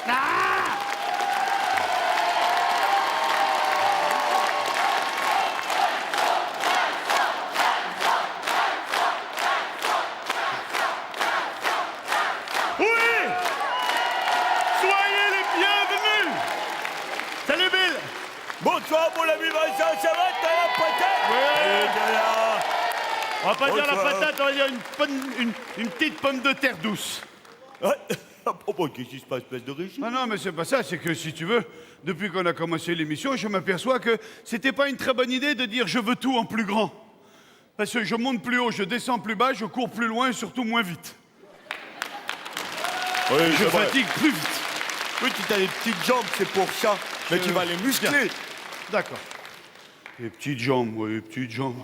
Oui! Soyez les bienvenus! Salut Bill! Bonsoir mon ami Vincent, ça va, t'as la patate? Oui. On va pas dire la Bonsoir. patate, on va dire une petite pomme de terre douce. Ah, bon, qu'est-ce qui se passe, espèce de régime? Ah non, mais c'est pas ça, c'est que si tu veux, depuis qu'on a commencé l'émission, je m'aperçois que c'était pas une très bonne idée de dire je veux tout en plus grand. Parce que je monte plus haut, je descends plus bas, je cours plus loin et surtout moins vite. Oui, Je fatigue plus vite. Oui, tu as des petites jambes, c'est pour ça. Mais tu vas les muscler. Bien. D'accord. Les petites jambes, oui, les petites jambes.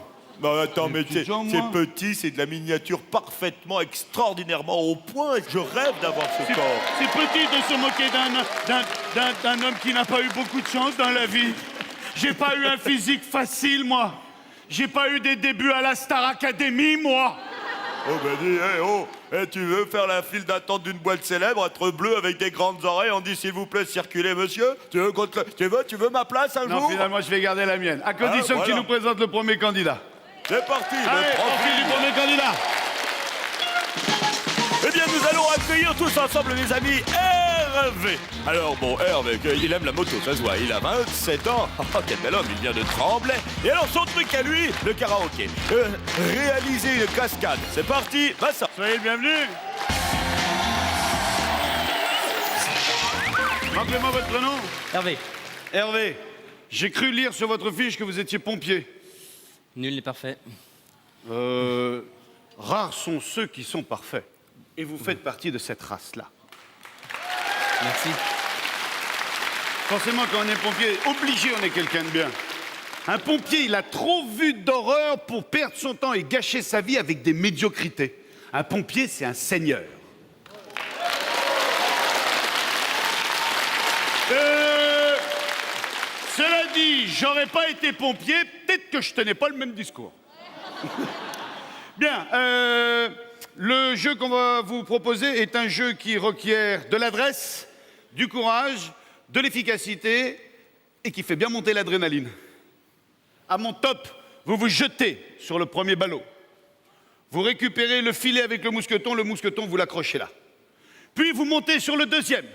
Non, attends, Les mais petites jambes, c'est moi. petit, c'est de la miniature parfaitement, extraordinairement au point. Je rêve d'avoir ce corps. C'est petit de se moquer d'un homme qui n'a pas eu beaucoup de chance dans la vie. J'ai pas eu un physique facile, moi. J'ai pas eu des débuts à la Star Academy, moi. Oh, ben dis, tu veux faire la file d'attente d'une boîte célèbre, être bleu avec des grandes oreilles, on dit s'il vous plaît, circulez, monsieur? Tu veux ma place un Non, jour? finalement, je vais garder la mienne. À condition que tu voilà. nous présentes le premier candidat. C'est parti, le Allez, on profil. file du premier candidat. Eh bien, nous allons accueillir tous ensemble les amis Hervé. Alors bon, Hervé, il aime la moto, ça se voit. Il a 27 ans. Oh, quel bel homme, il vient de Tremblay. Et alors, son truc à lui, le karaoké. Réaliser une cascade. C'est parti, Vincent. Soyez le bienvenu. Rappelez-moi votre prénom. Hervé, Hervé. J'ai cru lire sur votre fiche que vous étiez pompier. nul n'est parfait. Rares sont ceux qui sont parfaits. Et vous faites partie de cette race-là. Merci. Forcément, quand on est pompier, obligé, on est quelqu'un de bien. Un pompier, il a trop vu d'horreur pour perdre son temps et gâcher sa vie avec des médiocrités. Un pompier, c'est un seigneur. Cela dit, j'aurais pas été pompier, peut-être que je tenais pas le même discours. Bien, le jeu qu'on va vous proposer est un jeu qui requiert de l'adresse, du courage, de l'efficacité et qui fait bien monter l'adrénaline. À mon top, vous vous jetez sur le premier ballot. Vous récupérez le filet avec le mousqueton, vous l'accrochez là. Puis vous montez sur le deuxième.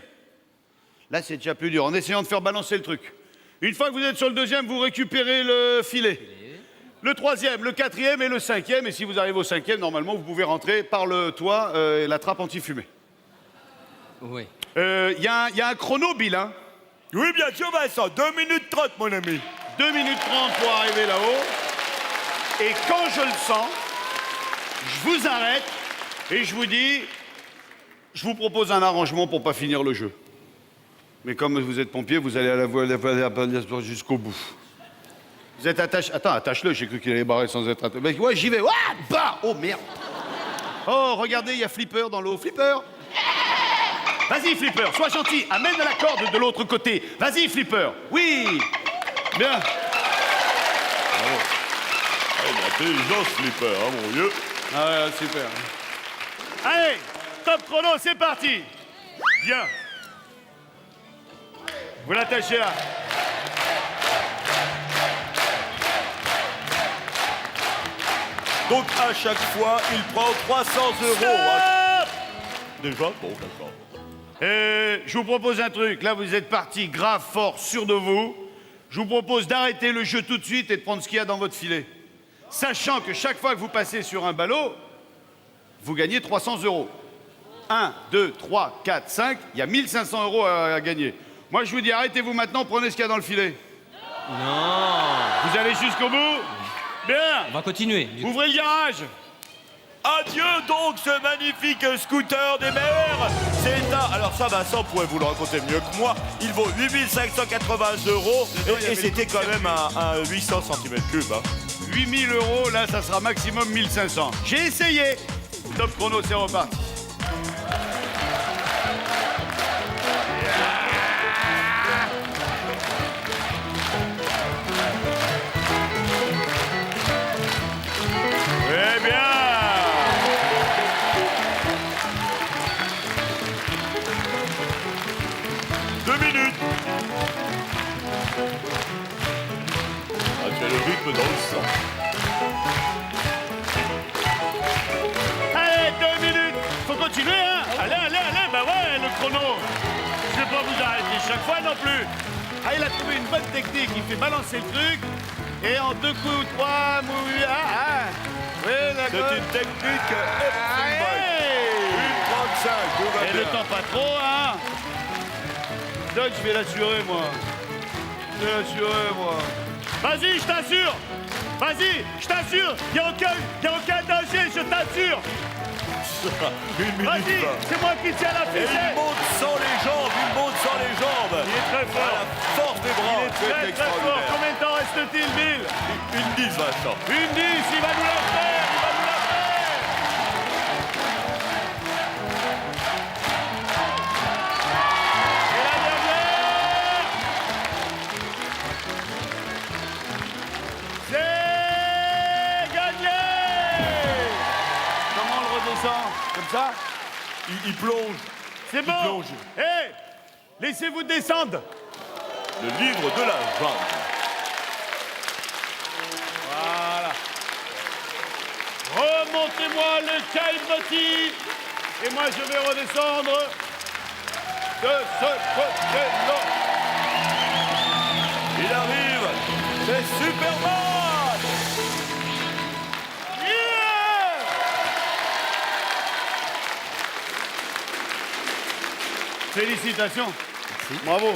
Là, c'est déjà plus dur, en essayant de faire balancer le truc. Une fois que vous êtes sur le deuxième, vous récupérez le filet. Le troisième, le quatrième et le cinquième. Et si vous arrivez au cinquième, normalement, vous pouvez rentrer par le toit et la trappe anti-fumée. Oui. Il y a un chrono, Bill, hein. Oui, bien sûr, Vincent. 2 minutes 30, mon ami. 2 minutes 30 pour arriver là-haut. Et quand je le sens, je vous arrête et je vous dis, je vous propose un arrangement pour pas finir le jeu. Mais comme vous êtes pompier, vous allez à la voie jusqu'au bout. Vous êtes attaché. Attends, attache-le, j'ai cru qu'il allait barrer sans être attaché. Ouais, j'y vais. Ah, bah! Oh merde! Oh, regardez, il y a Flipper dans l'eau. Flipper! Vas-y, Flipper, sois gentil, amène la corde de l'autre côté. Vas-y, Flipper. Oui! Bien. Intelligence, Flipper, hein, mon vieux. Ah ouais, super. Allez, top chrono, c'est parti. Bien. Vous l'attachez là. Donc, à chaque fois, il prend 300 €. Hein. Déjà? Bon, d'accord. Je vous propose un truc. Là, vous êtes parti grave fort, sûr de vous. Je vous propose d'arrêter le jeu tout de suite et de prendre ce qu'il y a dans votre filet. Sachant que chaque fois que vous passez sur un ballot, vous gagnez 300 €. 1, 2, 3, 4, 5, il y a 1500 € à gagner. Moi, je vous dis, arrêtez-vous maintenant, prenez ce qu'il y a dans le filet. Non. Vous allez jusqu'au bout? Bien. On va continuer. Ouvrez le garage. Adieu donc ce magnifique scooter des mers. C'est un... Alors ça, Vincent pourrait vous le raconter mieux que moi. Il vaut 8580 € et c'était quand même un 800 cm3. Hein. 8000 €, là, ça sera maximum 1500. J'ai essayé. Top chrono, c'est reparti. Eh bien. Ah, tu as le rythme dans le sang. Allez, 2 minutes. Faut continuer, hein. Allez, bah ouais, le chrono. Je vais pas vous arrêter chaque fois non plus. Ah, il a trouvé une bonne technique. Il fait balancer le truc. Et en 2 coups, 3, mouilles. Oui, d'accord. C'est une technique Epsom Boy. Allez. 1,35, tout va Et bien. le temps pas trop, hein. Doc, je vais l'assurer, moi. Je vais l'assurer, moi. Vas-y, je t'assure. Vas-y, je t'assure. Il n'y a aucun danger, je t'assure. 1 minute Vas-y, 20. c'est moi qui tiens la Et ficelle. il monte sans les jambes, il monte sans les jambes. Il est très Ah, fort. la force des bras, Il est c'est très fort. extraordinaire. Combien de temps reste-t-il, Bill? Une 10, Vincent. Une 10, il va nous la faire. Il va nous la faire. Et la dernière. C'est gagné. Comment on le redescend? Comme ça? Il plonge. C'est bon. plonge. Hé, laissez-vous descendre. Le livre de la jungle. Voilà. Remontez-moi le Caillebotis. Et moi, je vais redescendre de ce côté-là. Il arrive. C'est Superman. Yeah! Félicitations. Bravo.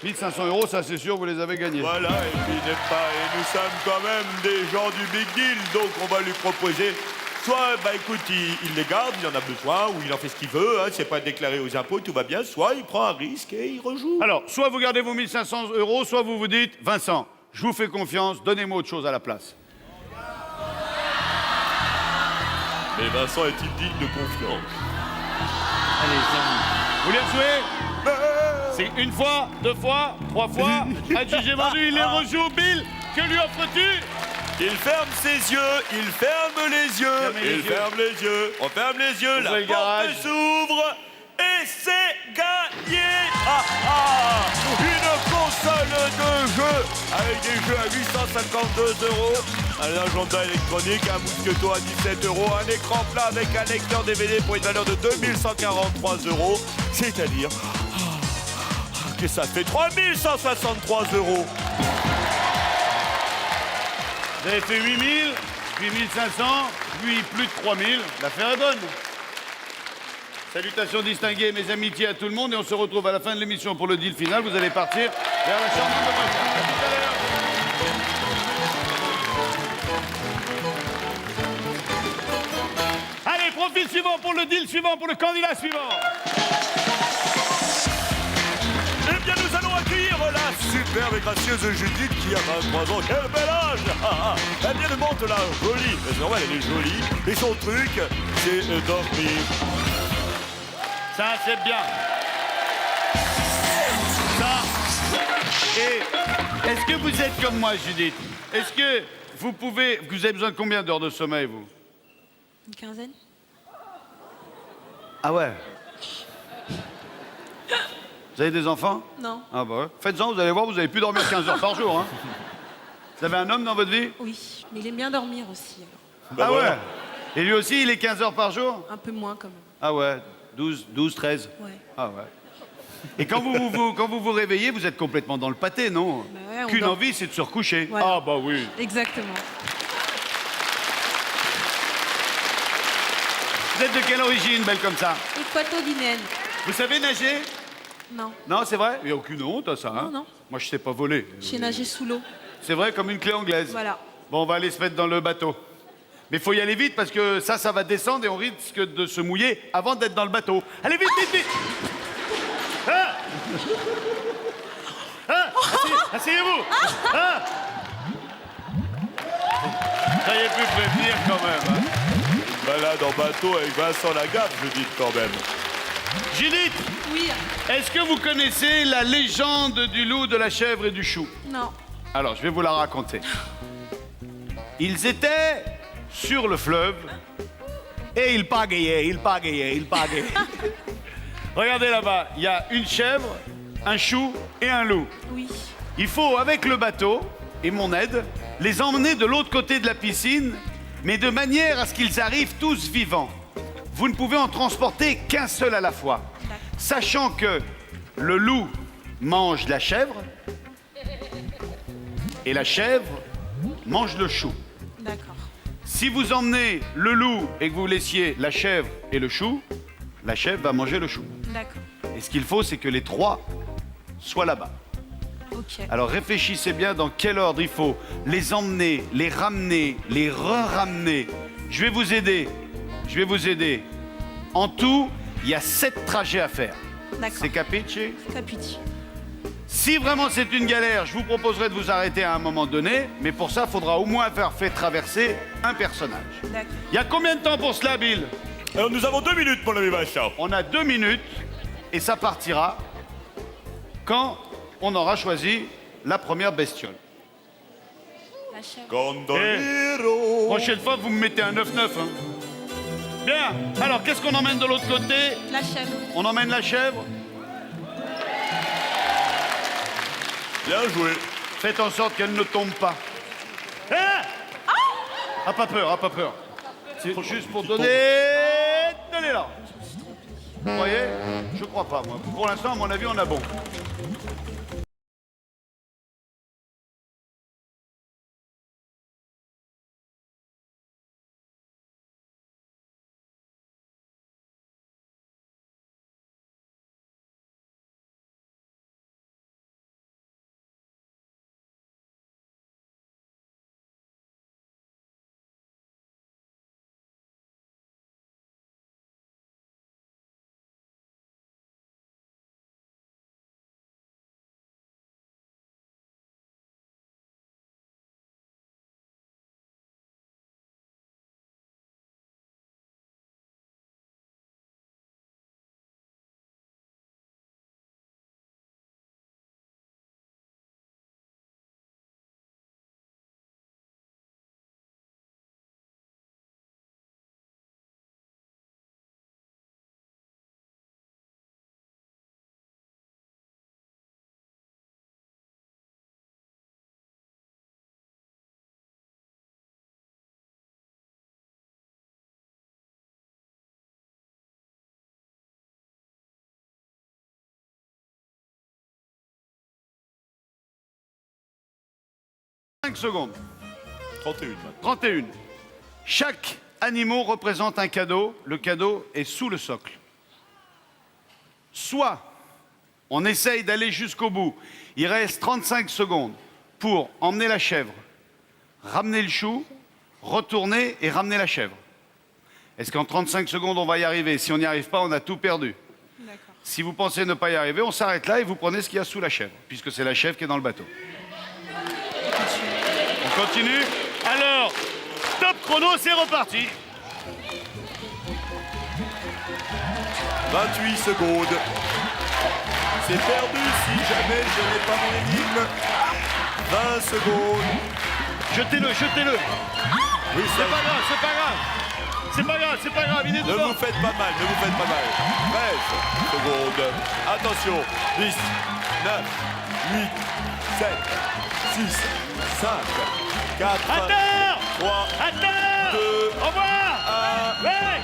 1 500 €, ça c'est sûr, vous les avez gagnés. Voilà, et puis il n'est pas. Et nous sommes quand même des gens du Big Deal, donc on va lui proposer. Soit, bah écoute, il les garde, il en a besoin, ou il en fait ce qu'il veut, hein, c'est pas déclaré aux impôts, tout va bien, soit il prend un risque et il rejoue. Alors, soit vous gardez vos 1 500 €, soit vous vous dites, Vincent, je vous fais confiance, donnez-moi autre chose à la place. Mais Vincent est-il digne de confiance? Allez, Jean. Vous voulez le jouer? C'est 1 fois, 2 fois, 3 fois. Adjugé vendu, il les rejoue. Bill, que lui offres-tu? Il ferme ses yeux, il ferme les yeux, Fermez les il yeux. ferme les yeux, on ferme les yeux, la Ouvrez le porte garage. s'ouvre et c'est gagné. Ah ah, une console de jeu avec des jeux à 852 €, un agenda électronique, un mousqueton à 17 €, un écran plat avec un lecteur DVD pour une valeur de 2143 €, c'est-à-dire que ça fait 3163 €. Vous avez fait 8 000, puis 1 500, puis plus de 3 000. L'affaire est bonne. Salutations distinguées, mes amitiés à tout le monde, et on se retrouve à la fin de l'émission pour le deal final. Vous allez partir vers la chambre de votre femme. À tout à l'heure. Allez, profil suivant pour le deal suivant, pour le candidat suivant. Eh bien, nous allons accueillir la superbe et gracieuse Judith qui a 23 ans. Quel bel âge! Elle vient de monte la jolie. Mais c'est normal, elle est jolie. Et son truc, c'est dormir. Ça, c'est bien. Ça. Et est-ce que vous êtes comme moi, Judith? Est-ce que vous pouvez... Vous avez besoin de combien d'heures de sommeil, vous? Une quinzaine? Ah ouais. Vous avez des enfants? Non. Ah bah ouais. Faites-en, vous allez voir, vous allez plus dormir 15 heures par jour. Hein. Vous avez un homme dans votre vie? Oui, mais il aime bien dormir aussi, alors. Bah ah voilà. ouais. Et lui aussi, il est 15 heures par jour? Un peu moins, quand même. Ah ouais. 12, 13. Ouais. Ah ouais. Et quand vous vous réveillez, vous êtes complètement dans le pâté, non? Bah ouais, on Qu'une dort. envie, c'est de se recoucher. Voilà. Ah bah oui. Exactement. Vous êtes de quelle origine, belle comme ça? Équato-guinéenne. Vous savez nager? Non. Non, c'est vrai? Il n'y a aucune honte à ça, hein? Non, non. Moi, je sais pas voler. J'ai nagé sous l'eau. C'est vrai, comme une clé anglaise. Voilà. Bon, on va aller se mettre dans le bateau. Mais il faut y aller vite parce que ça va descendre et on risque de se mouiller avant d'être dans le bateau. Allez, vite, vite, vite! Hein? Hein? Asseyez-vous! Hein? Ça y est plus prévenir quand même. Hein? Balade en bateau avec Vincent Lagaffe, je dis quand même. Judith, Oui. est-ce que vous connaissez la légende du loup, de la chèvre et du chou? Non. Alors, je vais vous la raconter. Ils étaient sur le fleuve et ils pagayaient. Regardez là-bas, il y a une chèvre, un chou et un loup. Oui. Il faut, avec le bateau et mon aide, les emmener de l'autre côté de la piscine, mais de manière à ce qu'ils arrivent tous vivants. Vous ne pouvez en transporter qu'un seul à la fois, sachant que le loup mange la chèvre et la chèvre mange le chou. D'accord. Si vous emmenez le loup et que vous laissiez la chèvre et le chou, la chèvre va manger le chou. D'accord. Et ce qu'il faut, c'est que les trois soient là-bas. Ok. Alors réfléchissez bien dans quel ordre il faut les emmener, les ramener, les re-ramener. Je vais vous aider. Je vais vous aider. En tout, il y a 7 trajets à faire. D'accord. C'est capiche? Caputi. Si vraiment c'est une galère, je vous proposerai de vous arrêter à un moment donné, mais pour ça, il faudra au moins avoir fait traverser un personnage. D'accord. Il y a combien de temps pour cela, Bill? Alors nous avons 2 minutes, mon ami Machin. On a 2 minutes et ça partira quand on aura choisi la première bestiole. La chèvre. Condoliro. Prochaine fois, vous me mettez un 9-9. Hein. Bien. Alors, qu'est-ce qu'on emmène de l'autre côté? La chèvre. On emmène la chèvre. Bien joué. Faites en sorte qu'elle ne tombe pas. Hein? Ah, pas peur, ah, pas peur. C'est juste pour donner... Donnez-la. Vous voyez? Je crois pas, moi. Pour l'instant, à mon avis, on a bon. Cinq secondes. 31 maintenant. 31. Chaque animal représente un cadeau. Le cadeau est sous le socle. Soit on essaye d'aller jusqu'au bout. Il reste 35 secondes pour emmener la chèvre, ramener le chou, retourner et ramener la chèvre. Est-ce qu'en 35 secondes on va y arriver? Si on n'y arrive pas, on a tout perdu. D'accord. Si vous pensez ne pas y arriver, on s'arrête là et vous prenez ce qu'il y a sous la chèvre, puisque c'est la chèvre qui est dans le bateau. On continue. Alors, top chrono, c'est reparti. 28 secondes. C'est perdu si jamais je n'ai pas mon énigme. 20 secondes. Jetez-le, jetez-le. Oui, ça. C'est pas grave, c'est pas grave. C'est pas grave, c'est pas grave, il est Ne dedans. vous faites pas mal, ne vous faites pas mal. 13 secondes. Attention. 10, 9, 8, 7, 6, 5, 4, Attends 3, Attends 2, Au revoir 1. Ouais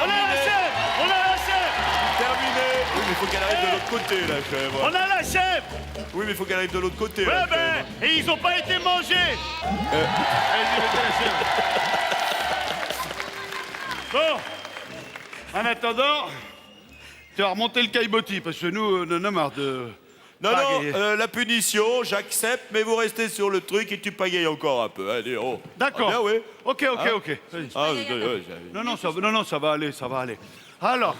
On a la chèvre On a la chèvre Terminé. Oui, mais il faut qu'elle arrive de l'autre côté, la chèvre. On a la chèvre Oui, mais il faut qu'elle arrive de l'autre côté. Ouais, la ben, chèvre. et ils ont pas été mangés Allez-y, mettez la chèvre. Bon, en attendant, tu vas remonter le caillebotis, parce que nous, on en a marre de... Non, pagayer. non, la punition, j'accepte, mais vous restez sur le truc et tu pagayes encore un peu. Allez, oh. D'accord. Ah, bien, oui. Ok. Vas-y. Ah, oui, Non, ça va aller, ça va aller. Alors...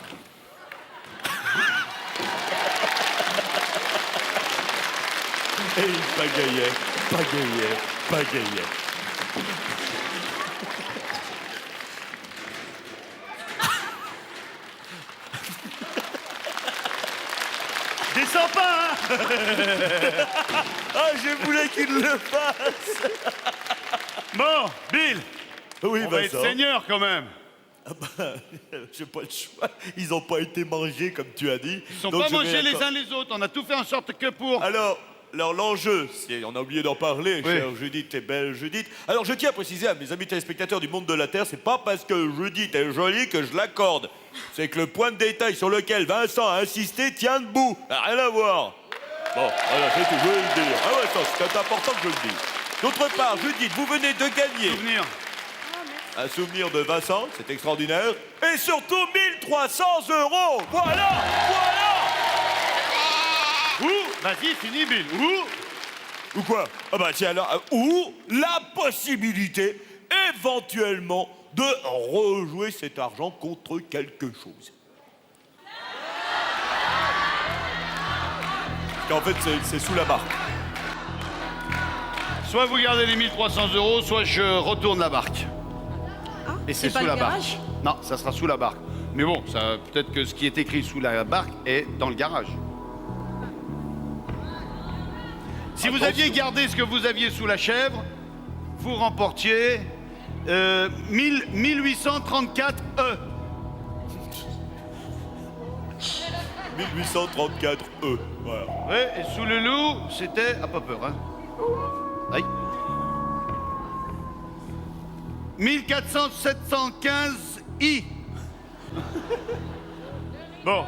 Et il pagayait. Descends pas, hein Ah, je voulais qu'il le fasse. Bon, Bill, Oui, on va être seigneur quand même. J'ai pas le choix. Ils n'ont pas été mangés, comme tu as dit. Ils sont pas mangés les uns les autres, on a tout fait en sorte que pour... Alors, Alors l'enjeu, on a oublié d'en parler, Oui. chère Judith et belle Judith. Alors je tiens à préciser à mes amis téléspectateurs du monde de la Terre, c'est pas parce que Judith est jolie que je l'accorde. C'est que le point de détail sur lequel Vincent a insisté tient debout. Rien à voir. Bon, voilà, c'est tout, je vais le dire. Ah ouais, ça, c'est important que je le dise. D'autre part, Judith, vous venez de gagner Souvenir. un souvenir de Vincent, c'est extraordinaire. Et surtout 1300 €. Voilà, voilà. Ou, vas-y, finis, Bill. Ou quoi? Ah bah tiens alors, ou la possibilité, éventuellement, de rejouer cet argent contre quelque chose. Parce qu'en fait, c'est sous la barque. Soit vous gardez les 1300 €, soit je retourne la barque. Et c'est pas sous le la barque. garage? Non, ça sera sous la barque. Mais bon, ça peut-être que ce qui est écrit sous la barque est dans le garage. Si vous aviez gardé ce que vous aviez sous la chèvre, vous remportiez 1834 E. 1834 E. Voilà. Oui, et sous le loup, c'était... Ah, pas peur, hein. Aïe. 1415 I. Bon.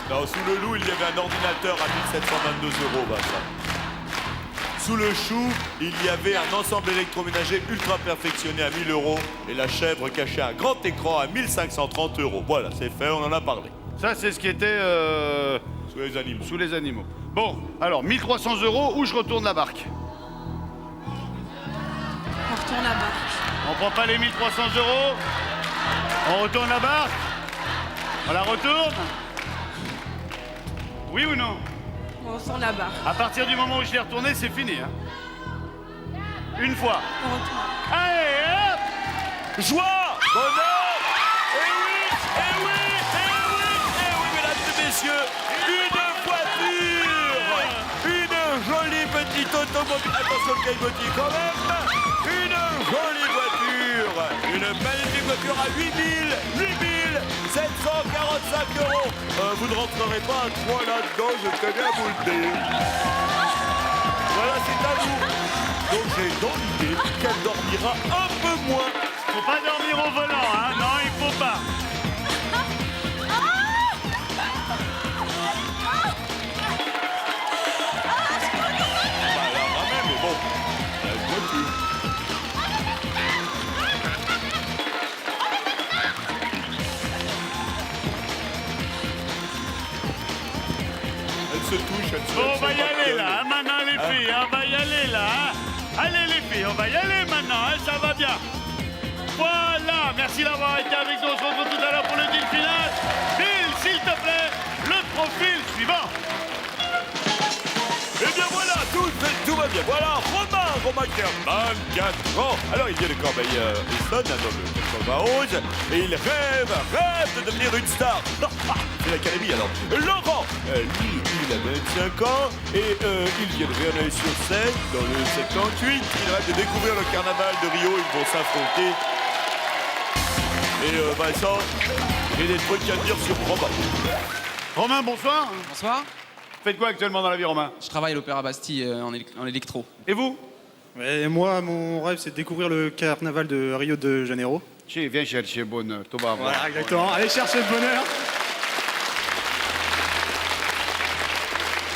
Non, sous le loup, il y avait un ordinateur à 1722 €, Vincent. Sous le chou, il y avait un ensemble électroménager ultra perfectionné à 1000 €. Et la chèvre cachait un grand écran à 1530 €. Voilà, c'est fait, on en a parlé. Ça, c'est ce qui était Sous les animaux. sous les animaux. Bon, alors, 1300 € ou je retourne la barque. On retourne la barque. On prend pas les 1300 €. On retourne la barque. On la retourne. Oui ou non? On retourne la barque. À partir du moment où je l'ai retourné, c'est fini. Hein. Une fois. On retourne. Allez, hop! Joie, bonheur, et oui, et oui, et oui, et oui, mesdames et messieurs, une voiture, une jolie petite automobile, attention le caillebotis quand même, une jolie voiture, une magnifique voiture à 8745 €. Vous ne rentrerez pas à 3 là-dedans, je tenais à vous le dire. Voilà, c'est à vous. Donc j'ai dans l'idée qu'elle dormira un peu moins. Faut pas dormir au volant, hein? Non, il faut pas. Bah, elle a ramé, mais bon, elle ne voit plus. Elle se touche, elle se Bon, on va y elle se aller là, papillonne. hein, maintenant les filles, on va y aller là. Hein. Allez les filles, on va y aller maintenant, hein, ça va bien. Voilà, merci d'avoir été avec nous, on se retrouve tout à l'heure pour le deal final. Bill, s'il te plaît, le profil suivant. Eh bien voilà, tout va bien. Voilà, Romain qui a 24 ans. Alors il vient de Corbeil-Essonnes, dans le 91, et il rêve de devenir une star. C'est l'académie alors. Laurent, lui, il a 25 ans, et il vient de Verneuil-sur-Seine, dans le 78. Il rêve de découvrir le carnaval de Rio, ils vont s'affronter. Et Vincent, j'ai des trucs à dire sur Romain. Romain, bonsoir. Bonsoir, Faites quoi actuellement dans la vie, Romain? je travaille à l'Opéra Bastille en électro. Et vous? Et moi, mon rêve, c'est de découvrir le carnaval de Rio de Janeiro. Tiens, viens chercher bonheur, tu vas voir. Voilà, exactement. Allez chercher le bonheur.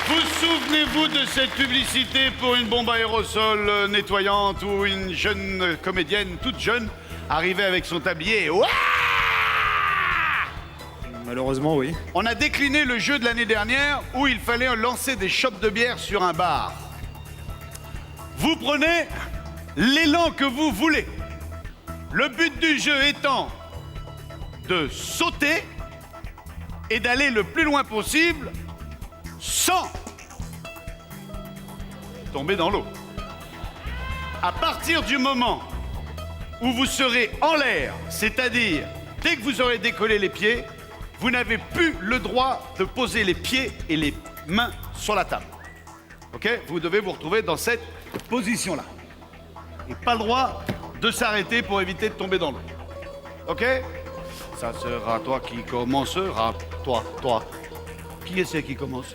Vous souvenez-vous de cette publicité pour une bombe aérosol nettoyante où une jeune comédienne, toute jeune, arrivait avec son tablier et ouah! Malheureusement, oui. On a décliné le jeu de l'année dernière où il fallait lancer des chopes de bière sur un bar. Vous prenez l'élan que vous voulez. Le but du jeu étant de sauter et d'aller le plus loin possible sans tomber dans l'eau. À partir du moment où vous serez en l'air, c'est-à-dire dès que vous aurez décollé les pieds, vous n'avez plus le droit de poser les pieds et les mains sur la table. Ok? Vous devez vous retrouver dans cette position-là. Et pas le droit de s'arrêter pour éviter de tomber dans l'eau. Ok? Ça sera toi qui commencera. Toi. Qui est-ce qui commence?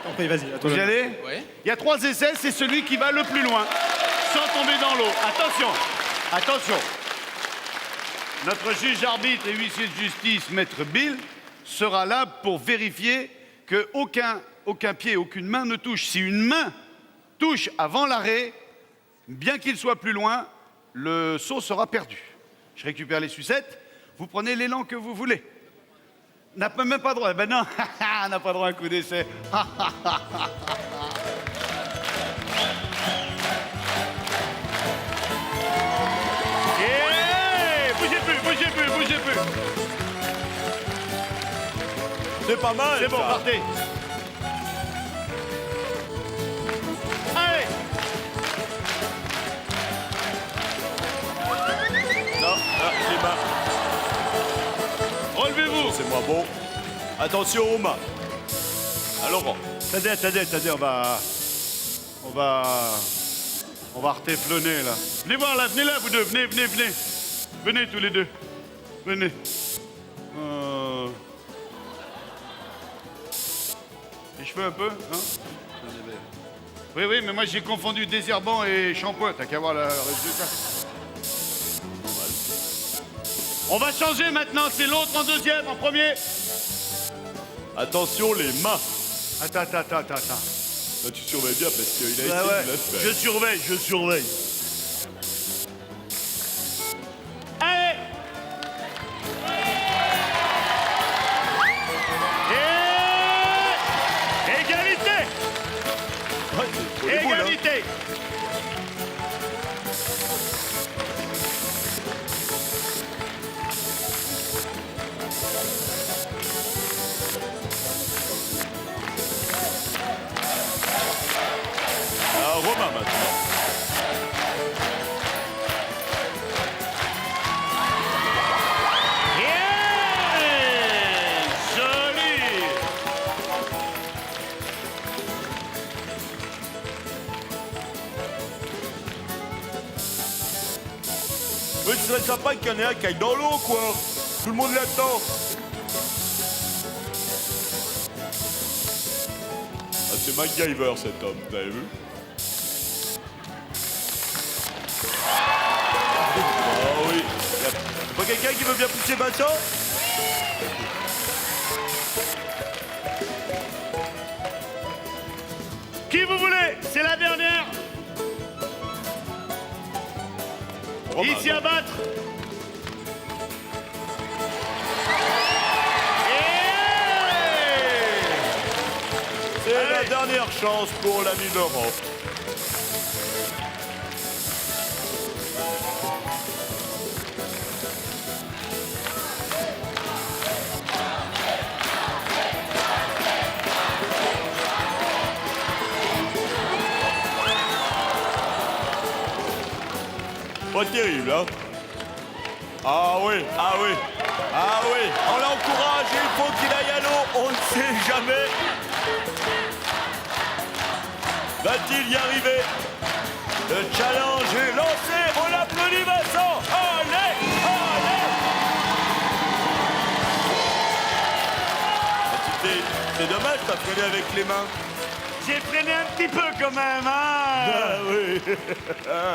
T'en prie, vas-y, à toi. Vous y allez? Ouais. Il y a 3 essais, c'est celui qui va le plus loin, sans tomber dans l'eau. Attention, attention. Notre juge arbitre et huissier de justice, Maître Bill, sera là pour vérifier que aucun pied, aucune main ne touche. Si une main touche avant l'arrêt, bien qu'il soit plus loin, le saut sera perdu. Je récupère les sucettes, vous prenez l'élan que vous voulez. N'a même pas droit. Ben non, on n'a pas droit à un coup d'essai. Yeah, bougez plus. C'est pas mal. C'est bon, ça. partez. Allez. Non, les mains. Relevez-vous. C'est moins bon. Attention aux mains. À Laurent. Attendez, on va retéflonner là. Venez voir là, venez là vous deux, venez. Venez tous les deux. Venez. Les cheveux un peu, hein? Oui, mais moi j'ai confondu désherbant et shampoing, t'as qu'à voir le résultat. On va changer maintenant, c'est l'autre en deuxième, en premier. Attention les mains. Attends. Là, tu surveilles bien parce qu'il a essayé Ouais, de la faire. je surveille. Allez! Et... Égalité! Ouais, c'est pour les boules, hein. Égalité! Romain maintenant. Yeah! Joli! Oui, ce serait sympa qu'il y en ait un qui aille dans l'eau, quoi. Tout le monde l'attend. Ah, c'est MacGyver, cet homme, vous avez vu? Ah oui. Y'a pas quelqu'un qui veut bien pousser Vincent? Qui vous voulez? C'est la dernière. Romain, Ici non. à battre. C'est la Allez. dernière chance pour l'ami Laurent. Pas terrible, hein? Ah oui. On l'encourage, il faut qu'il aille à l'eau, on ne sait jamais. Va-t-il y arriver? Le challenge est lancé, on l'applaudit Vincent. Allez. C'est dommage, t'as freiné avec les mains. J'ai freiné un petit peu quand même, hein? Ah oui.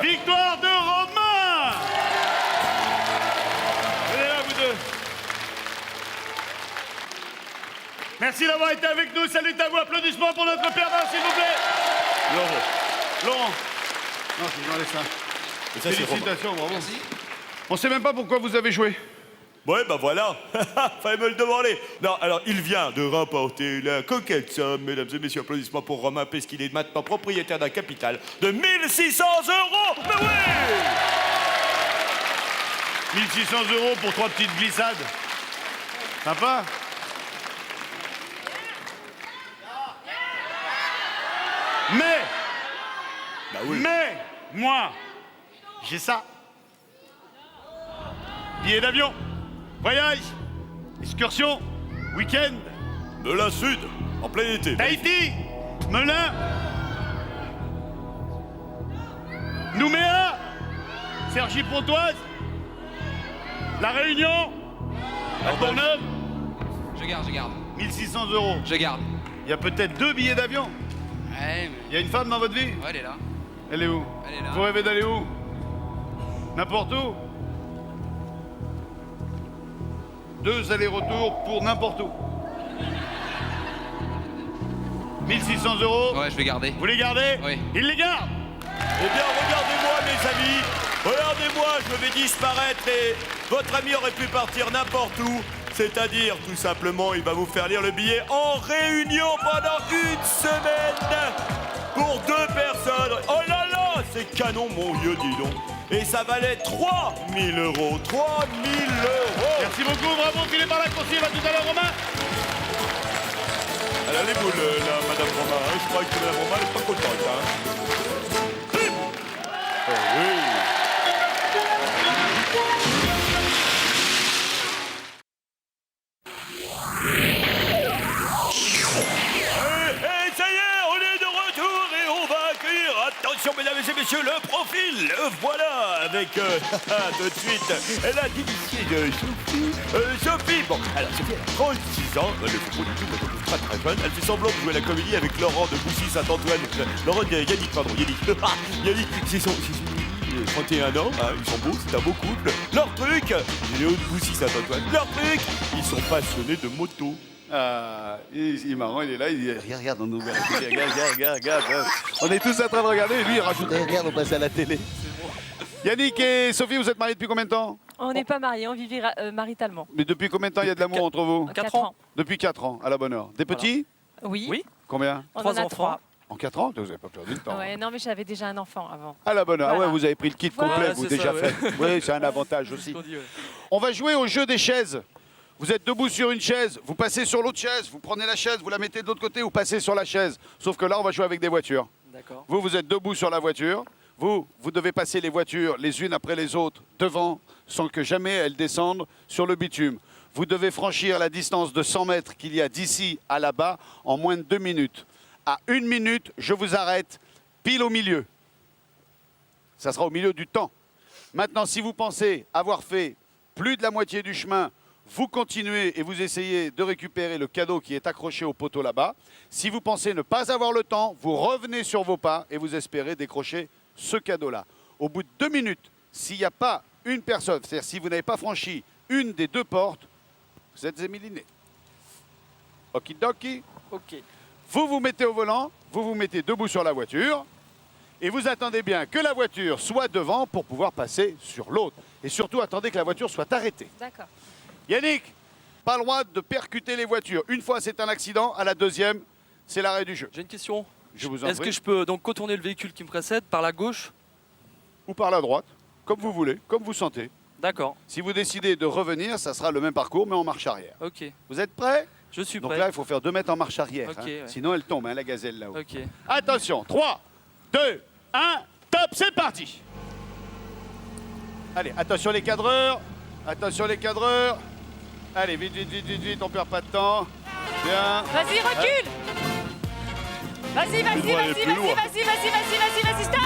Victoire de Romain! Venez là, vous deux. Merci d'avoir été avec nous. Salut à vous. Applaudissements pour notre perdant, s'il vous plaît. Laurent. Non, c'est dans les seins. Et ça, c'est Romain. Félicitations, bravo. Merci. On sait même pas pourquoi vous avez joué. Ouais, bah voilà. Fallait me le demander. Non, alors, il vient de remporter la coquette somme, mesdames et messieurs, applaudissements pour Romain, puisqu'il est maintenant propriétaire d'un capital de 1 600 €. Mais oui! 1 600 € pour 3 petites glissades. Sympa. Bah oui. Mais, moi, j'ai ça. Billet d'avion, voyage, excursion, week-end, Melun Sud, en plein été. Tahiti, Melun, Nouméa, Cergy-Pontoise, La Réunion, La Courneuve, Je garde. 1 600 €. Je garde. Il y a peut-être 2 billets d'avion. Ouais, Il y a une femme dans votre vie? ouais, elle est là. Elle est où? Elle est là. Vous rêvez d'aller où? N'importe où? 2 allers-retours pour n'importe où. 1600 €. Ouais, je vais garder. Vous les gardez? Oui. Il les garde. Eh bien, regardez-moi, mes amis. Regardez-moi, je vais disparaître et votre ami aurait pu partir n'importe où. C'est-à-dire, tout simplement, il va vous faire lire le billet en réunion pendant 1 semaine pour 2 personnes. Oh là là, c'est canon, mon vieux, dis donc. Et ça valait 3 000 €. 3 000 €. Merci beaucoup, bravo, filez par la consigne, à tout à l'heure, Romain. Elle a les boules, là, Madame Romain. Hein. Je crois que Madame Romain n'est pas contente. Hein. Oh, oui. Et ça y est, on est de retour et on va accueillir, attention mesdames et messieurs, le profil, le voilà, avec tout de suite, la délicieuse de Sophie. Sophie, bon, alors Sophie, elle a 36 ans, elle ne fait pas du tout, elle est très très jeune, elle fait semblant de jouer à la comédie avec Laurent de Boussy-Saint-Antoine, Yannick, pardon, Yannick, c'est son 31 ans, hein, ils sont beaux, c'est un beau couple. Leur truc, Léo de Boussy-Saint-Antoine, leur truc, ils sont passionnés de moto. Ah, il est marrant, il est là, il dit regarde, on nous regarde. On est tous en train de regarder et lui il rajoute regarde, on passe à la télé. Yannick et Sophie, vous êtes mariés depuis combien de temps? On n'est pas mariés, on vit maritalement. Mais depuis combien de temps il y a de l'amour entre vous? 4 ans. Depuis 4 ans, à la bonne heure. Des petits? Oui. Oui. Combien? On 3 en a enfants. 3. En 4 ans? Vous n'avez pas perdu le temps. Ouais, non, mais j'avais déjà un enfant avant. À la bonne heure. Ah Voilà. ouais, vous avez pris le kit Voilà, complet, vous c'est déjà ça, ouais. fait. Oui, c'est un avantage aussi. On va jouer au jeu des chaises. Vous êtes debout sur une chaise, vous passez sur l'autre chaise, vous prenez la chaise, vous la mettez de l'autre côté, vous passez sur la chaise. Sauf que là, on va jouer avec des voitures. D'accord. Vous êtes debout sur la voiture. Vous devez passer les voitures les unes après les autres devant sans que jamais elles descendent sur le bitume. Vous devez franchir la distance de 100 mètres qu'il y a d'ici à là-bas en moins de 2 minutes. À 1 minute, je vous arrête pile au milieu. Ça sera au milieu du temps. Maintenant, si vous pensez avoir fait plus de la moitié du chemin, vous continuez et vous essayez de récupérer le cadeau qui est accroché au poteau là-bas. Si vous pensez ne pas avoir le temps, vous revenez sur vos pas et vous espérez décrocher ce cadeau-là. Au bout de 2 minutes, s'il n'y a pas une personne, c'est-à-dire si vous n'avez pas franchi une des 2 portes, vous êtes éliminé. Okidoki. Ok. Vous vous mettez au volant, vous vous mettez debout sur la voiture et vous attendez bien que la voiture soit devant pour pouvoir passer sur l'autre. Et surtout, attendez que la voiture soit arrêtée. D'accord. Yannick, pas le droit de percuter les voitures. Une fois, c'est un accident. À la deuxième, c'est l'arrêt du jeu. J'ai une question. Je vous en Est-ce prie. que je peux donc contourner le véhicule qui me précède par la gauche? Ou par la droite, comme vous voulez, comme vous sentez. D'accord. Si vous décidez de revenir, ça sera le même parcours, mais en marche arrière. Ok. Vous êtes prêts? Je suis Donc prêt. là, il faut faire 2 mètres en marche arrière. Ok, hein. ouais. Sinon, elle tombe, hein, la gazelle là-haut. Ok. Attention, 3, 2, 1, top, c'est parti. Allez, attention les cadreurs. Attention les cadreurs. Allez, vite, vite, vite, vite, vite, on perd pas de temps. Bien. Vas-y, recule. Vas-y, stop.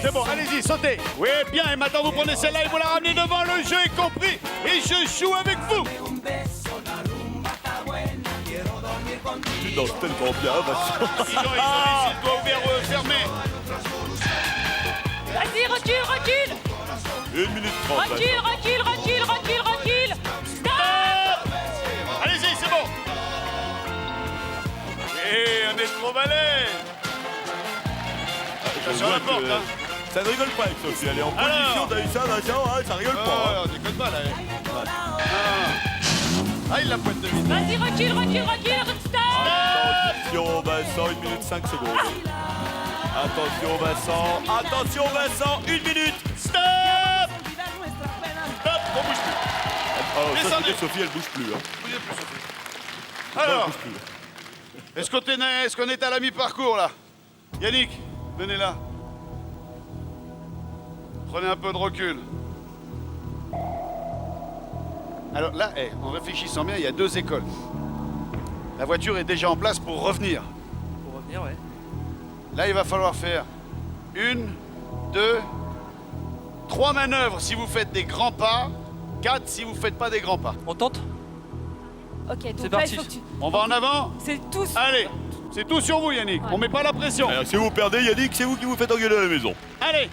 C'est bon, allez-y, sautez. Oui, bien, et maintenant vous prenez celle-là et vous la ramenez devant, le jeu est compris. Et je joue avec vous. Tu danses tellement bien, Vincent. Ils ont réussi, le doigt ouvert, fermé. Vas-y, recule. 1 minute 30. Recule. Stop. Allez-y, c'est bon. Et on est trop balèze. Attention la porte, hein. Ça ne rigole pas avec Sophie, elle est en Alors. position, t'as eu ça, Vincent, hein, ça rigole pas. hein. on déconne pas là. Ah, il la pointe de vite. Vas-y, recule. Stop. Attention Vincent, 1 minute 5 secondes. Attention Vincent, 1 minute. Stop. Stop, on bouge plus. Alors ça, Descendez. c'est Sophie, elle bouge plus. Hein. Bougez plus, Sophie. Elle Alors, bouge plus. est-ce qu'on est à la mi-parcours là? Yannick, venez là. Prenez un peu de recul. Alors là, en réfléchissant bien, il y a 2 écoles. La voiture est déjà en place pour revenir. Pour revenir, ouais. Là, il va falloir faire 1, 2, 3 manœuvres si vous faites des grands pas, 4 si vous ne faites pas des grands pas. On tente? Ok, donc C'est là, parti. il faut que tu... On va en avant? C'est tous. Allez, C'est tout sur vous, Yannick. On met pas la pression. Alors, si vous perdez, Yannick, c'est vous qui vous faites engueuler à la maison. Allez,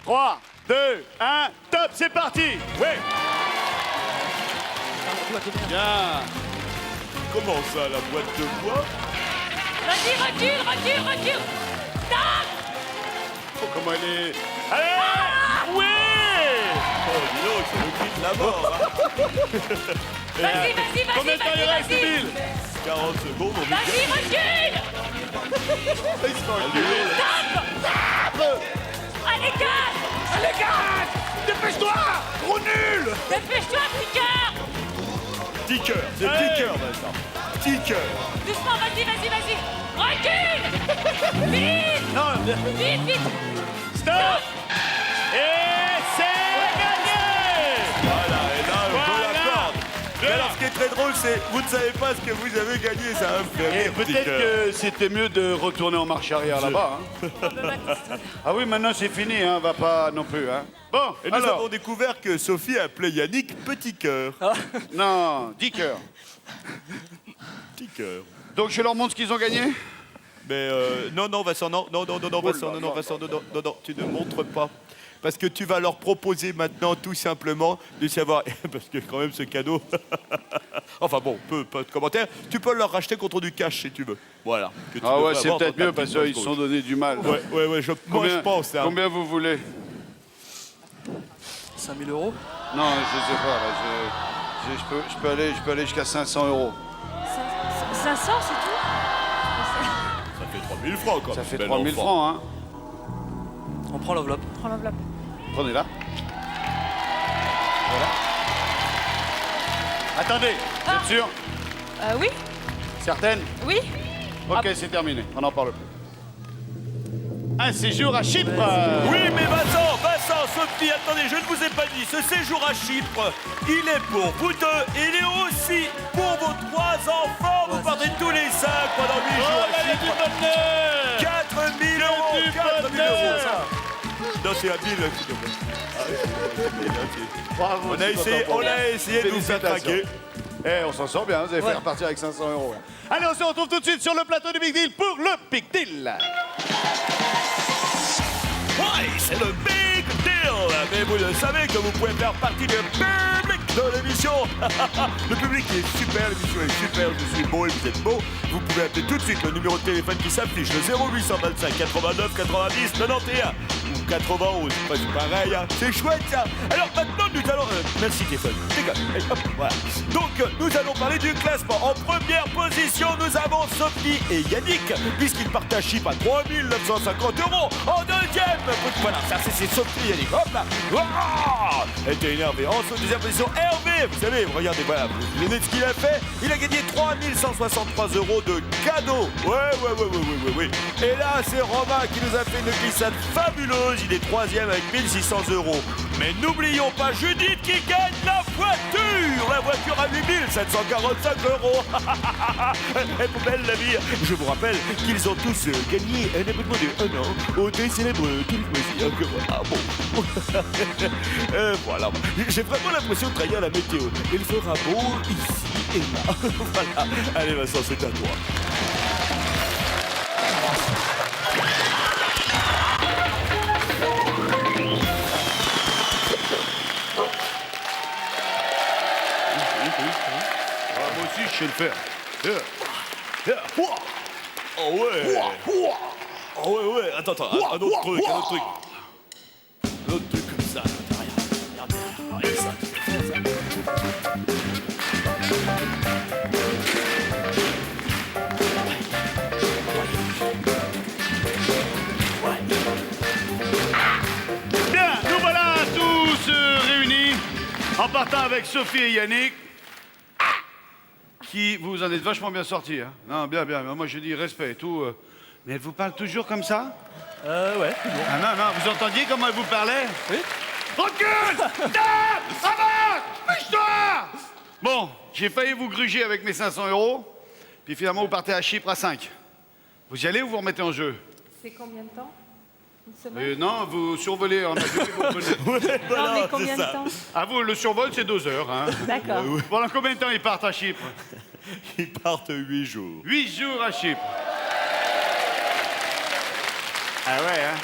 3, 2, 1, top, c'est parti. Ouais. Bien. Comment ça, la boîte de bois? Vas-y, recule. Stop. Oh, comment elle est. Allez! Oui! Oh, dis donc, c'est le cri de la mort. Hein. Vas-y, Combien de temps il reste, Bill? 40 secondes, on est Vas-y, recule. Allez, casse. Dépêche-toi. Gros nul. Dépêche-toi, petit cœur. petit cœur. C'est petit cœur, maintenant. Petit cœur. Doucement, vas-y. Recule. Vite. Non, Vite. stop. Et c'est gagné. Voilà, et là, on Voilà. l'accorde. Mais alors, ce qui est très drôle, c'est vous ne savez pas ce que vous avez gagné. Ça va me faire Et rire, petit peut-être cœur. que c'était mieux de retourner en marche arrière là-bas. Hein. Ah oui, maintenant c'est fini, hein, va pas non plus. Hein. Bon, Et nous alors, avons découvert que Sophie appelait Yannick Petit Cœur. non, 10 cœurs. Petit cœur. Donc je leur montre ce qu'ils ont gagné. Mais non, Vincent, non, Vincent, non, tu ne montres pas. Parce que tu vas leur proposer maintenant tout simplement de savoir, parce que quand même ce cadeau, enfin bon, pas de commentaire, tu peux leur racheter contre du cash si tu veux. Voilà. Que tu Ah ouais, devrais c'est avoir peut-être dans ta mieux parce petite qu'ils se poche sont donné du mal. gauche. Ouais, moi je pense. Hein. Combien vous voulez? 5 000 euros. Non, je sais pas. Là, je peux aller jusqu'à 500 euros. 500, c'est tout? Ça fait 3000 francs quand Ça même. fait bel 3000 enfant. francs, hein. On prend l'enveloppe. Prends l'enveloppe. Prenez-la. Voilà. Attendez, vous êtes sûr? Oui? Certaine? Oui? Ok, c'est terminé. On n'en parle plus. Un séjour à Chypre. Oui, mais Vincent, Sophie, attendez, je ne vous ai pas dit, ce séjour à Chypre, il est pour vous deux, il est aussi pour vos 3 enfants. Vous partez tous les 5 pendant 8 jours à Chypre. 4 000 euros. 4 000 euros. Non, c'est un bill, s'il te plaît. Ah oui, c'est bien, Bravo, on je a suis essayé, content pour on vous. a essayé de nous faire Félicitations. traquer. On s'en sort bien, vous allez faire repartir avec 500 euros. Allez, on se retrouve tout de suite sur le plateau du Big Deal pour le Big Deal. Oui, c'est le Big Deal. Mais vous le savez que vous pouvez faire partie du public de l'émission. Le public est super, l'émission est super, je suis beau et vous êtes beau. Vous pouvez appeler tout de suite le numéro de téléphone qui s'affiche, le 0825 89 90 91 ou 91. Enfin, c'est pareil, hein. C'est chouette ça. Alors maintenant, nous allons... merci Stéphane. Déconne. Allez, hop, voilà. Donc, nous allons parler du classement. En première position, nous avons Sophie et Yannick, puisqu'ils partent à Chypre à 3 950 euros. En deuxième, voilà, ça c'est Sophie et Yannick. Hop là. Ouah, elle était énervée. En deuxième position, Hervé. Vous savez, regardez, voilà, vous vous souvenez de ce qu'il a fait. Il a gagné 3 163 euros de cadeaux. Oui. Et là, c'est Romain qui nous a fait une glissade fabuleuse. Il est 3e avec 1600 euros. Mais n'oublions pas Judith qui gagne la voiture. La voiture à 8745 euros. Elle est belle la vie. Je vous rappelle qu'ils ont tous gagné un abonnement de 1 an au thé célèbre Télépoésie. Ah bon. Voilà. J'ai vraiment l'impression de travailler à la météo. Il fera beau ici et là. Voilà. Allez Vincent, c'est à toi. Moi aussi, je sais le faire. Oh ouais. Oh ouais. Attends. Un autre truc. Un autre truc comme ça. Regarde ça. Bien, nous voilà tous réunis en partant avec Sophie et Yannick. Qui vous en êtes vachement bien sortis. Hein. Non, bien. Moi, je dis respect et tout. Mais elle vous parle toujours comme ça? Ouais. Ah non, vous entendiez comment elle vous parlait? Oui. Recule! Tape! Avance! Bouge-toi! Bon, j'ai failli vous gruger avec mes 500 euros. Puis finalement, vous partez à Chypre à 5. Vous y allez ou vous remettez en jeu? C'est combien de temps? Une semaine? Non, vous survolez en avion et vous revenez. Non, mais combien de temps? Ah, vous, le survol, c'est 2 heures. Hein. D'accord. Pendant combien de temps ils partent à Chypre? Ils partent 8 jours. 8 jours à Chypre. Ah ouais, hein.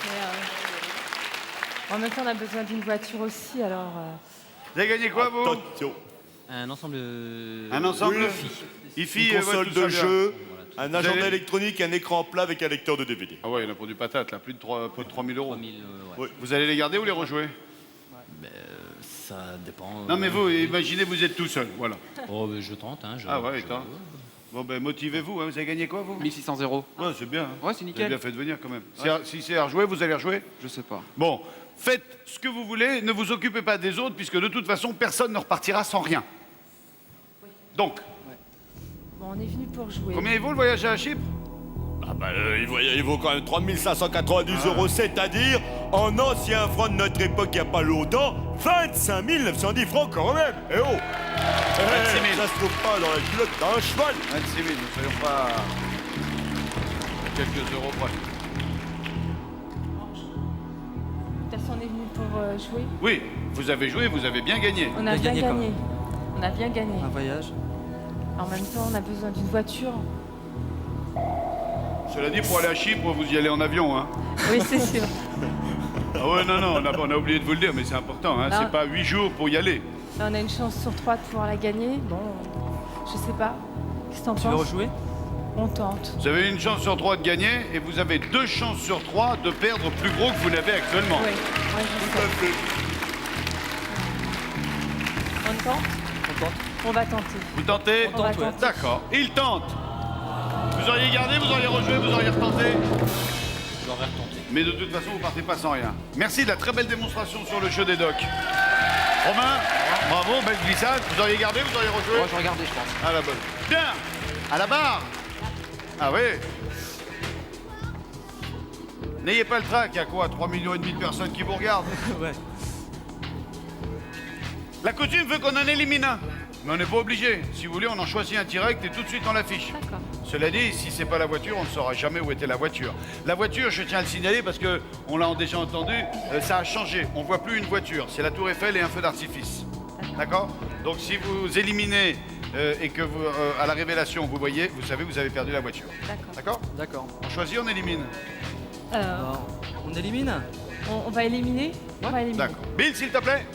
Mais, en même temps, on a besoin d'une voiture aussi, alors... Vous avez gagné quoi, vous? Attention. Un ensemble. Un ensemble Oui. IFI, Une console tout ça de bien. jeu, un Vous agenda allez- électronique, un écran plat avec un lecteur de DVD. Ah ouais, il y en a pour du patate, là. Plus de 3 000 euros. 3000, Oui. Vous allez les garder ou les rejouer? ça dépend. Non, mais vous, imaginez, vous êtes tout seul, voilà. Oh, je tente, hein. Ah ouais, attends. Bon, ben, motivez-vous, hein. Vous avez gagné quoi, vous? 1600 euros. Ouais, c'est bien. Hein. Ouais, c'est Vous avez nickel. bien fait de venir, quand même. Si c'est à rejouer, vous allez rejouer? Je sais pas. Bon, faites ce que vous voulez, ne vous occupez pas des autres, puisque de toute façon, personne ne repartira sans rien. Donc, Bon, on est venu pour jouer. combien il vaut le voyage à Chypre? Ah bah il vaut quand même 3590 euros, c'est-à-dire, en ancien franc de notre époque il n'y a pas longtemps, 25 910 francs quand même. Eh oh 26 000. Ça se trouve pas dans la culotte d'un cheval. 26 000, ne soyons pas à quelques euros près. De toute façon, on est venu pour jouer. Oui, vous avez joué, vous avez bien gagné. On a a bien gagné, quand gagné. On a bien gagné. Un voyage. En même temps, on a besoin d'une voiture. Cela dit, pour aller à Chypre, vous y allez en avion, hein. Oui, c'est sûr. Ah ouais, non, on a oublié de vous le dire, mais c'est important, hein. Non. C'est pas 8 jours pour y aller. Là, on a une chance sur 3 de pouvoir la gagner. Bon, je sais pas. Qu'est-ce que t'en Tu veux penses? rejouer? On tente. Vous avez une chance sur 3 de gagner, et vous avez 2 chances sur 3 de perdre plus gros que vous n'avez actuellement. Oui, ouais, je sais. On tente? On tente. On va tenter. Vous tentez? On va ouais. tenter. D'accord, il tente. Vous auriez gardé, vous auriez rejoué, vous auriez retenté. Je l'aurais retenté. Mais de toute façon, vous partez pas sans rien. Merci de la très belle démonstration sur le jeu des docks. Romain, bravo, belle glissade. Vous auriez gardé, vous auriez rejoué? Moi, je regardais, je pense. À la bonne. Bien. À la barre. Ah oui. N'ayez pas le trac, il y a quoi, 3,5 millions de personnes qui vous regardent. Ouais. La coutume veut qu'on en élimine un. Mais on n'est pas obligé. Si vous voulez, on en choisit un direct et tout de suite on l'affiche. D'accord. Cela dit, si c'est pas la voiture, on ne saura jamais où était la voiture. La voiture, je tiens à le signaler parce que on l'a déjà entendu, ça a changé. On voit plus une voiture. C'est la Tour Eiffel et un feu d'artifice. D'accord? Donc si vous éliminez et que vous, à la révélation, vous voyez, vous savez, vous avez perdu la voiture. D'accord. D'accord? D'accord. On choisit, on élimine. Alors, on élimine? On va éliminer? On va éliminer. D'accord. Bill, s'il te plaît.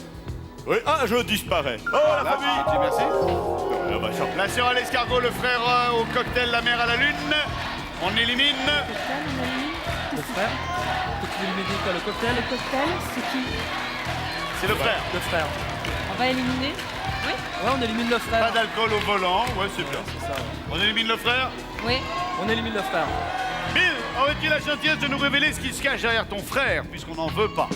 Oui, ah je disparais. Oh la Là, famille. gentil, merci. Ah bah, ça- La sœur à l'escargot, le frère au cocktail, la mère à la lune. On élimine. Cocktail, on élimine. Le frère? Toi, tu veux éliminer quoi? Le cocktail? Le cocktail, c'est qui? C'est le frère. Le frère. On va éliminer? Oui? Ouais, on élimine le Pas frère. d'alcool au volant. Ouais, c'est bien. C'est ça. On élimine le frère. Oui. On élimine le frère. Bill, aurais-tu la gentillesse de nous révéler ce qui se cache derrière ton frère, puisqu'on n'en veut pas?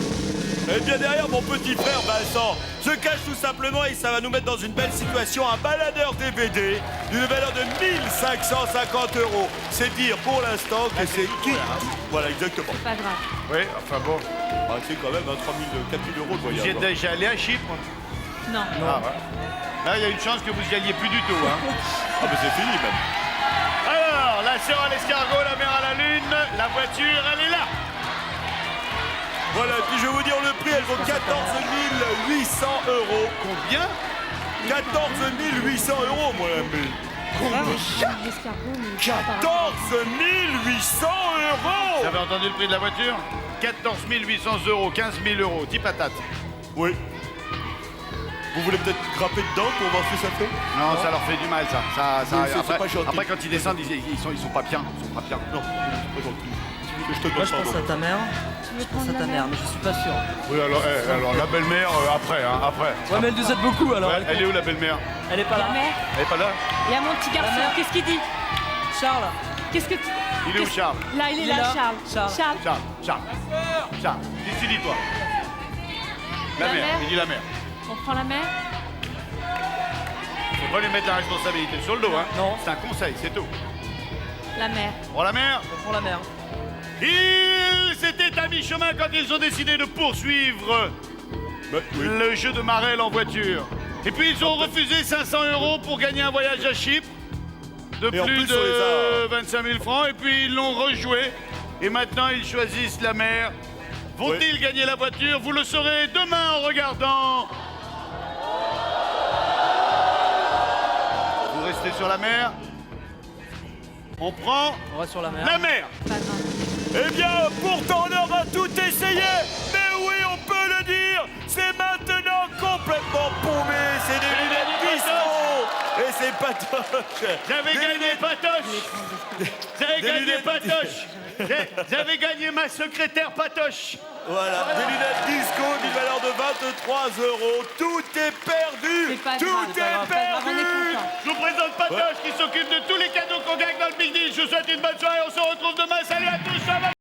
Eh bien derrière mon petit frère Vincent se cache tout simplement et ça va nous mettre dans une belle situation un baladeur DVD d'une valeur de 1550 euros. C'est dire pour l'instant que c'est qui. Voilà exactement. Pas grave. Oui, enfin bon. Ah, c'est quand même 3 000, 4 000 euros de Vous y voyage. êtes déjà allé à Chypre? Non. Ah ouais. Là, il y a une chance que vous y alliez plus du tout, hein. Ah mais c'est fini même. Alors, la sœur à l'escargot, la mère à la lune, la voiture, elle est là. Voilà, puis je vais vous dire le prix, elle vaut 14 800 euros. Combien? 14 800 euros, mon ami. L'escargot, mais pas par rapport. 14 800 euros. Vous avez entendu le prix de la voiture? 14 800 euros, 15 000 euros, 10 patates. Oui. Vous voulez peut-être grapper dedans pour voir ce que ça fait? Non, ça leur fait du mal, ça. Oui, c'est après, pas gentil. après, quand ils descendent, ils sont pas bien. Ils sont pas bien. Non, c'est pas gentil. Tu veux que je te Moi, donne je pense pardon? à ta mère. Tu veux Je pense prendre à ta la mère, mais je suis pas sûr. Oui, alors la belle-mère, après, hein, après. Ouais, mais elle nous aide beaucoup alors. Ouais, elle est où, la belle-mère? Elle est pas La là. mère, Elle est pas là? il y a mon petit garçon. mère. Qu'est-ce qu'il dit? Charles. Qu'est-ce que tu... Il est où, Charles? Là, il est là, Charles. Charles. Charles. Qu'est-ce que tu dis, toi? La La mère, mère. il dit la mère. On prend la mère? Faut pas lui mettre la responsabilité sur le dos, hein. Non. C'est un conseil, c'est tout. La mère. Pour la mère, On prend la mère. ils s'étaient à mi-chemin quand ils ont décidé de poursuivre Bah, oui. le jeu de Marel en voiture. Et puis ils ont refusé 500 euros pour gagner un voyage à Chypre de Et en plus plus, de on les a- 25 000 francs. Et puis ils l'ont rejoué. Et maintenant ils choisissent la mer. Vont-ils gagner la voiture? Vous le saurez demain en regardant. Vous restez sur la mer. On prend On va sur la mer. la mer. Pas grave. Eh bien, pourtant, on aura tout essayé. Mais oui, on peut le dire. C'est maintenant complètement paumé. C'est des lunettes disco. Et c'est patoche. J'avais gagné Patoche. J'avais Des gagné lunettes- Patoche. J'avais gagné ma secrétaire Patoche. Voilà, des lunettes disco d'une valeur de 23 €. Tout est perdu. C'est pas Tout grave, est c'est pas grave, on est perdu. content. Je vous présente Patoche qui s'occupe de tous les cadeaux qu'on gagne dans le Big Deal. Je vous souhaite une bonne soirée. On se retrouve demain. Salut à tous. Ciao.